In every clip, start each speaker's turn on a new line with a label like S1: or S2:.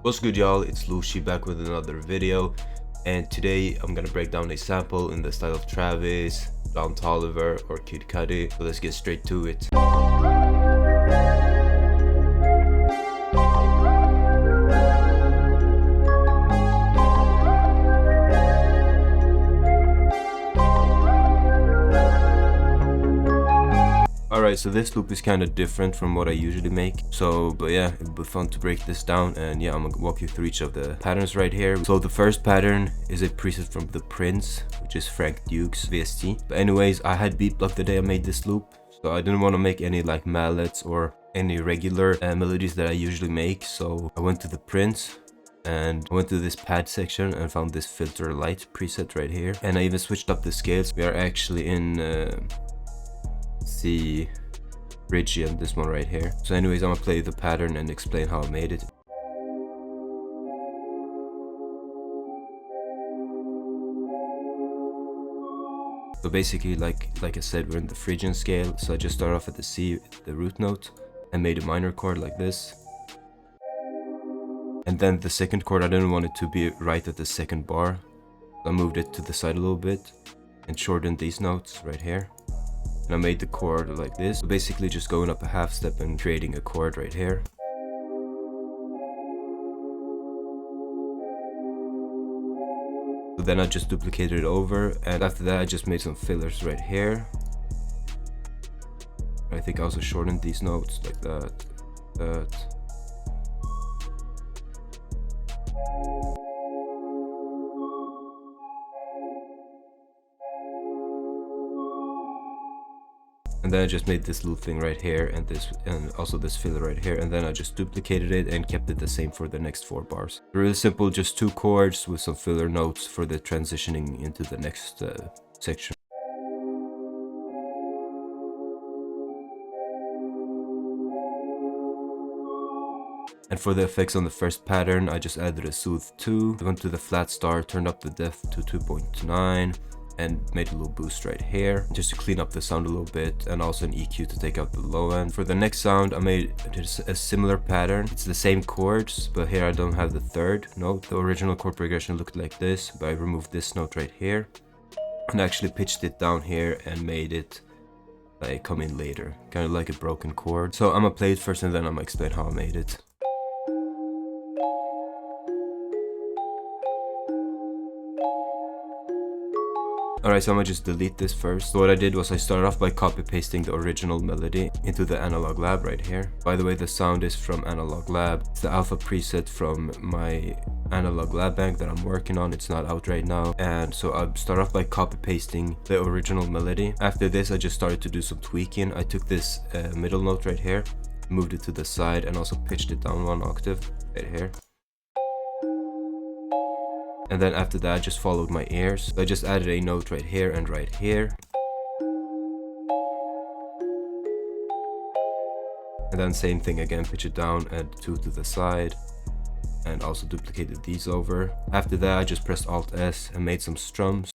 S1: What's good, y'all? It's Lushi back with another video, and today I'm gonna break down a sample in the style of Travis, Toliver, or Cudi. So let's get straight to it. Alright, so this loop is kind of different from what I usually make. But yeah, it'll be fun to break this down, and yeah, I'm gonna walk you through each of the patterns right here. So the first pattern is a preset from The Prince, which is Frank Duke's VST. But anyways, I had beat block the day I made this loop, so I didn't want to make any like mallets or any regular melodies that I usually make. So I went to The Prince and I went to this pad section and found this filter light preset right here. And I even switched up the scales. We are actually in C Phrygian, this one right here. So anyways, I'm gonna play the pattern and explain how I made it. So basically, like I said, we're in the Phrygian scale. So I just start off at the C, the root note, and made a minor chord like this. And then the second chord, I didn't want it to be right at the second bar. So I moved it to the side a little bit and shortened these notes right here. And I made the chord like this. So basically just going up a half step and creating a chord right here. So then I just duplicated it over, and after that I just made some fillers right here. I think I also shortened these notes like that. And then I just made this little thing right here, and also this filler right here, and then I just duplicated it and kept it the same for the next 4 bars. Really simple, just 2 chords with some filler notes for the transitioning into the next section. And for the effects on the first pattern, I just added a Soothe 2, went to the flat star, turned up the depth to 2.9, and made a little boost right here just to clean up the sound a little bit, and also an EQ to take out the low end. For the next sound, I made a similar pattern. It's the same chords, but here I don't have the third note. The original chord progression looked like this, but I removed this note right here and actually pitched it down here and made it like come in later, kind of like a broken chord. So I'm gonna play it first and then I'm gonna explain how I made it. Alright, so I'm gonna just delete this first. So what I did was I started off by copy pasting the original melody into the Analog Lab right here. By the way, the sound is from Analog Lab. It's the alpha preset from my Analog Lab bank that I'm working on. It's not out right now. And so I start off by copy pasting the original melody. After this, I just started to do some tweaking. I took this middle note right here, moved it to the side, and also pitched it down 1 octave right here. And then after that, I just followed my ears. So I just added a note right here and right here. And then same thing again, pitch it down, add 2 to the side, and also duplicated these over. After that, I just pressed Alt S and made some strums.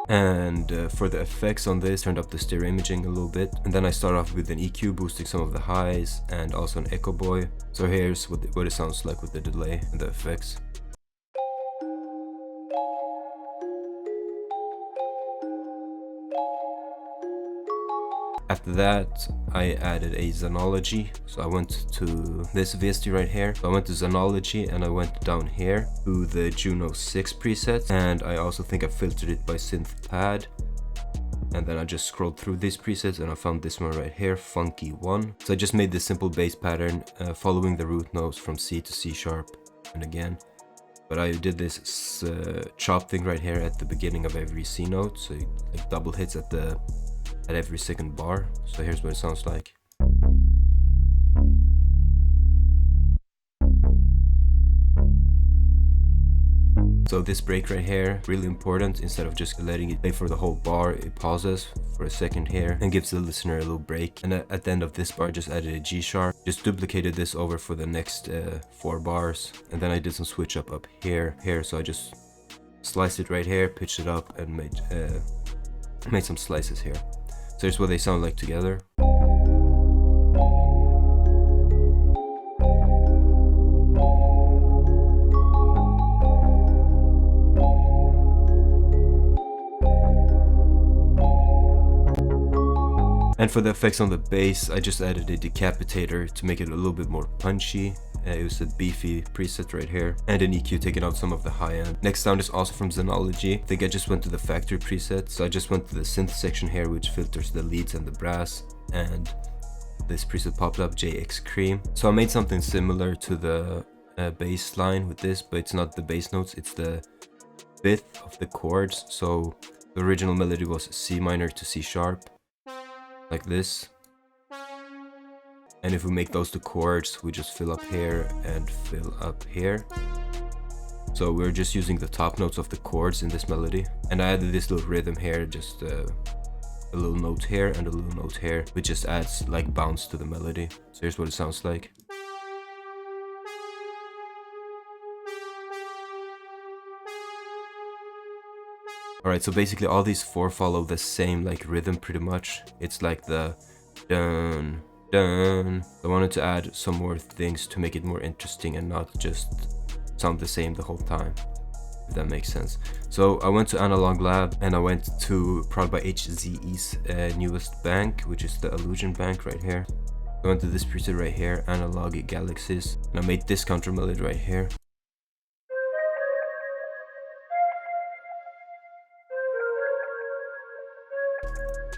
S1: And for the effects on this, turned up the stereo imaging a little bit, and then I start off with an EQ boosting some of the highs and also an echo boy. So here's what it sounds like with the delay and the effects. After that, I added a Xenology. So I went to this VST right here. So I went to Xenology and I went down here to the Juno 6 preset. And I also think I filtered it by Synth Pad. And then I just scrolled through these presets and I found this one right here, Funky 1. So I just made this simple bass pattern following the root notes from C to C sharp and again. But I did this chop thing right here at the beginning of every C note. So like double hits at every second bar. So here's what it sounds like. So this break right here, really important. Instead of just letting it play for the whole bar, it pauses for a second here and gives the listener a little break. And at the end of this bar, I just added a G sharp, just duplicated this over for the next 4 bars. And then I did some switch up here. So I just sliced it right here, pitched it up, and made some slices here. So here's what they sound like together. And for the effects on the bass, I just added a decapitator to make it a little bit more punchy. It was a beefy preset right here, and an EQ taking out some of the high end. Next sound is also from Xenology. I think I just went to the factory preset, so I just went to the synth section here, which filters the leads and the brass, and this preset popped up, JX Cream. So I made something similar to the bass line with this, but it's not the bass notes, it's the fifth of the chords. So the original melody was C minor to C sharp, like this. And if we make those the chords, we just fill up here and fill up here. So we're just using the top notes of the chords in this melody. And I added this little rhythm here, just a little note here and a little note here, which just adds like bounce to the melody. So here's what it sounds like. Alright, so basically all these four follow the same like rhythm pretty much. It's like the dun dun. I wanted to add some more things to make it more interesting and not just sound the same the whole time, if that makes sense. So I went to Analog Lab and I went to prodbyloushi newest bank, which is the Illusion bank right here. I went to this preset right here, Analog Galaxies, and I made this counter melody right here.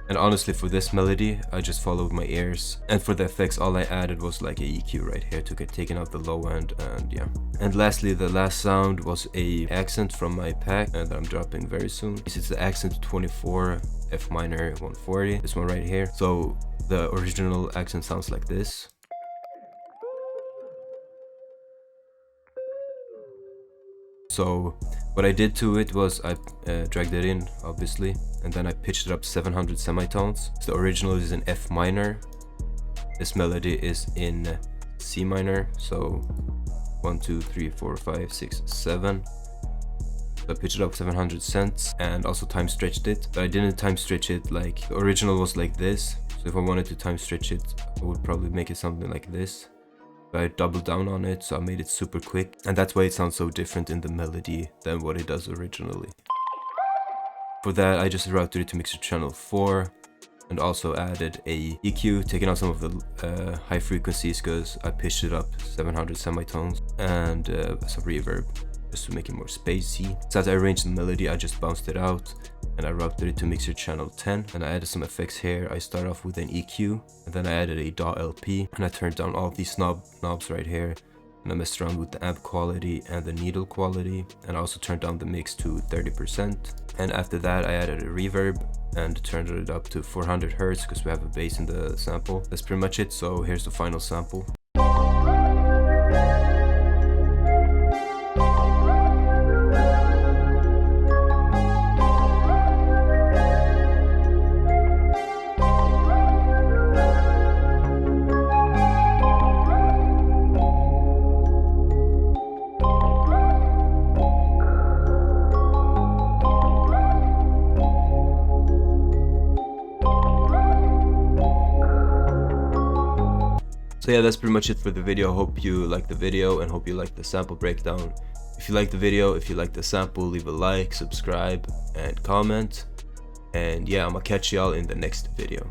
S1: And honestly, for this melody, I just followed my ears. And for the effects, all I added was like a EQ right here to get taken out the low end, and yeah. And lastly, the last sound was a accent from my pack that I'm dropping very soon. It's the accent 24 F minor 140, this one right here. So the original accent sounds like this. So what I did to it was I dragged it in, obviously, and then I pitched it up 700 semitones. So the original is in F minor. This melody is in C minor. So 1, 2, 3, 4, 5, 6, 7. So I pitched it up 700 cents and also time stretched it. But I didn't time stretch it like the original was like this. So if I wanted to time stretch it, I would probably make it something like this. But I doubled down on it, so I made it super quick, and that's why it sounds so different in the melody than what it does originally. For that, I just routed it to mixer channel 4 and also added a EQ, taking out some of the high frequencies because I pitched it up 700 semitones, and some reverb just to make it more spacey. So as I arranged the melody, I just bounced it out and I routed it to mixer channel 10, and I added some effects here. I start off with an EQ and then I added a DAW LP, and I turned down all of these knobs right here, and I messed around with the amp quality and the needle quality, and I also turned down the mix to 30%. And after that I added a reverb and turned it up to 400 Hz because we have a bass in the sample. That's pretty much it. So here's the final sample. So yeah, that's pretty much it for the video. Hope you liked the video and hope you liked the sample breakdown. If you liked the video, if you liked the sample, leave a like, subscribe, and comment. And yeah, I'm gonna catch y'all in the next video.